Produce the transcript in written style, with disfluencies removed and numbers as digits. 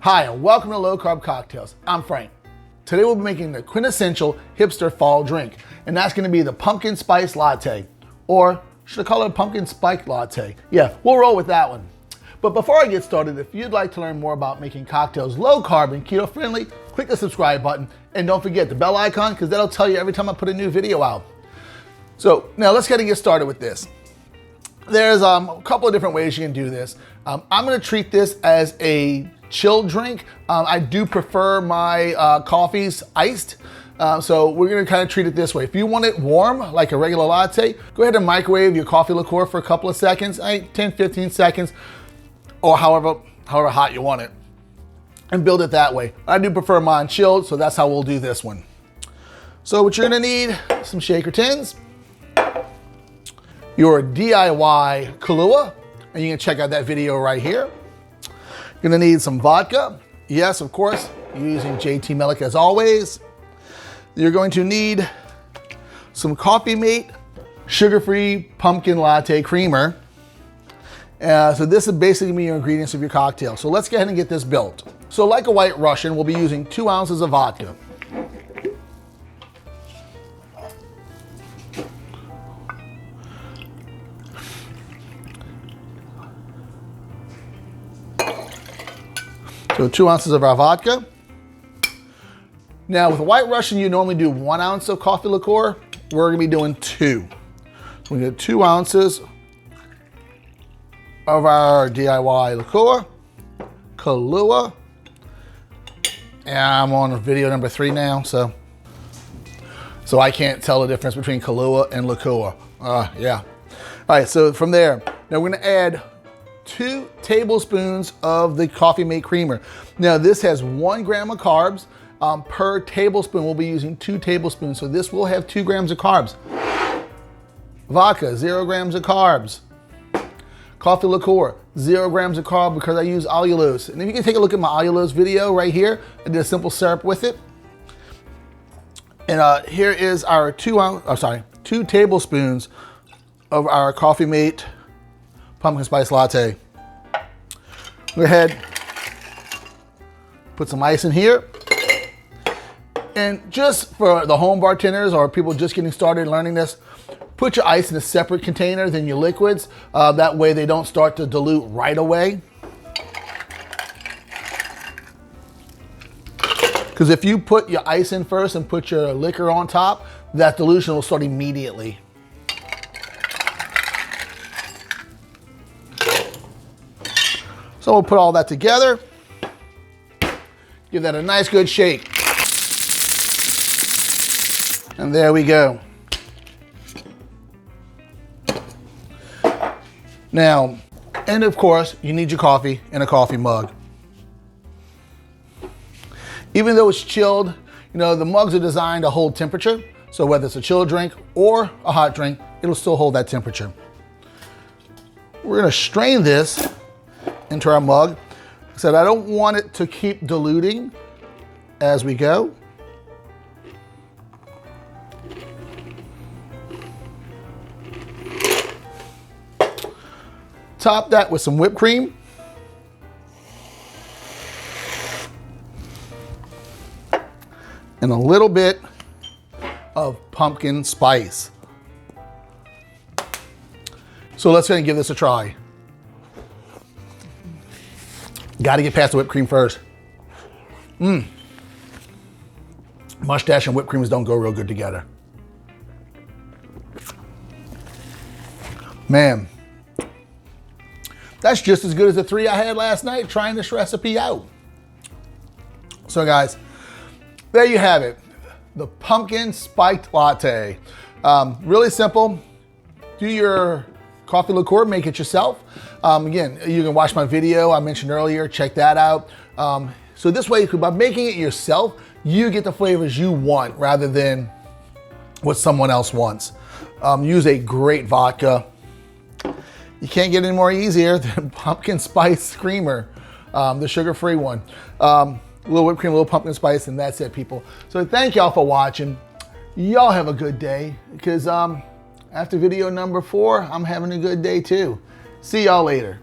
Hi, and welcome to Low Carb Cocktails. I'm Frank. Today we'll be making the quintessential hipster fall drink, and that's gonna be the pumpkin spice latte. Or should I call it a pumpkin spiked latte? Yeah, we'll roll with that one. But before I get started, if you'd like to learn more about making cocktails low carb and keto friendly, click the subscribe button and don't forget the bell icon because that'll tell you every time I put a new video out. So now let's get started with this. There's a couple of different ways you can do this. I'm gonna treat this as a chilled drink. I do prefer my coffees iced. So we're gonna kind of treat it this way. If you want it warm, like a regular latte, go ahead and microwave your coffee liqueur for a couple of seconds, 10, 15 seconds, or however hot you want it, and build it that way. I do prefer mine chilled, so that's how we'll do this one. So what you're gonna need, some shaker tins, your DIY Kahlua, and you can check out that video right here. You're gonna need some vodka. Yes, of course, you're using JT Melick as always. You're going to need some Coffee Mate sugar-free pumpkin latte creamer. So this is basically your ingredients of your cocktail. So let's go ahead and get this built. So like a White Russian, we'll be using 2 ounces of vodka. So 2 ounces of our vodka. Now with a White Russian, you normally do 1 ounce of coffee liqueur. We're gonna be doing 2. So we get 2 ounces of our DIY liqueur, Kahlua. And I'm on video number 3 now, so I can't tell the difference between Kahlua and liqueur. Yeah. All right, so from there, now we're gonna add 2 tablespoons of the Coffee Mate creamer. Now this has 1 gram of carbs. Per tablespoon, we'll be using 2 tablespoons. So this will have 2 grams of carbs. Vodka, 0 grams of carbs. Coffee liqueur, 0 grams of carb because I use allulose. And if you can take a look at my allulose video right here, I did a simple syrup with it. And here is our 2 tablespoons of our Coffee Mate pumpkin spice latte. Go ahead, put some ice in here. And just for the home bartenders or people just getting started learning this, put your ice in a separate container than your liquids. That way they don't start to dilute right away. Because if you put your ice in first and put your liquor on top, that dilution will start immediately. So we'll put all that together. Give that a nice good shake. And there we go. Now, and of course, you need your coffee in a coffee mug. Even though it's chilled, you know, the mugs are designed to hold temperature. So whether it's a chilled drink or a hot drink, it'll still hold that temperature. We're gonna strain this into our mug. Like I said, I don't want it to keep diluting as we go. Top that with some whipped cream. And a little bit of pumpkin spice. So let's go ahead and give this a try. Got to get past the whipped cream first. Mustache and whipped creams don't go real good together. Man, that's just as good as the 3 I had last night trying this recipe out. So guys, there you have it. The pumpkin spiked latte. Really simple. Do your coffee liqueur, make it yourself. Again, you can watch my video I mentioned earlier, check that out. So this way, by making it yourself, you get the flavors you want rather than what someone else wants. Use a great vodka. You can't get any more easier than pumpkin spice creamer, the sugar-free one. A little whipped cream, a little pumpkin spice, and that's it, people. So thank y'all for watching. Y'all have a good day, because after video number 4, I'm having a good day too. See y'all later.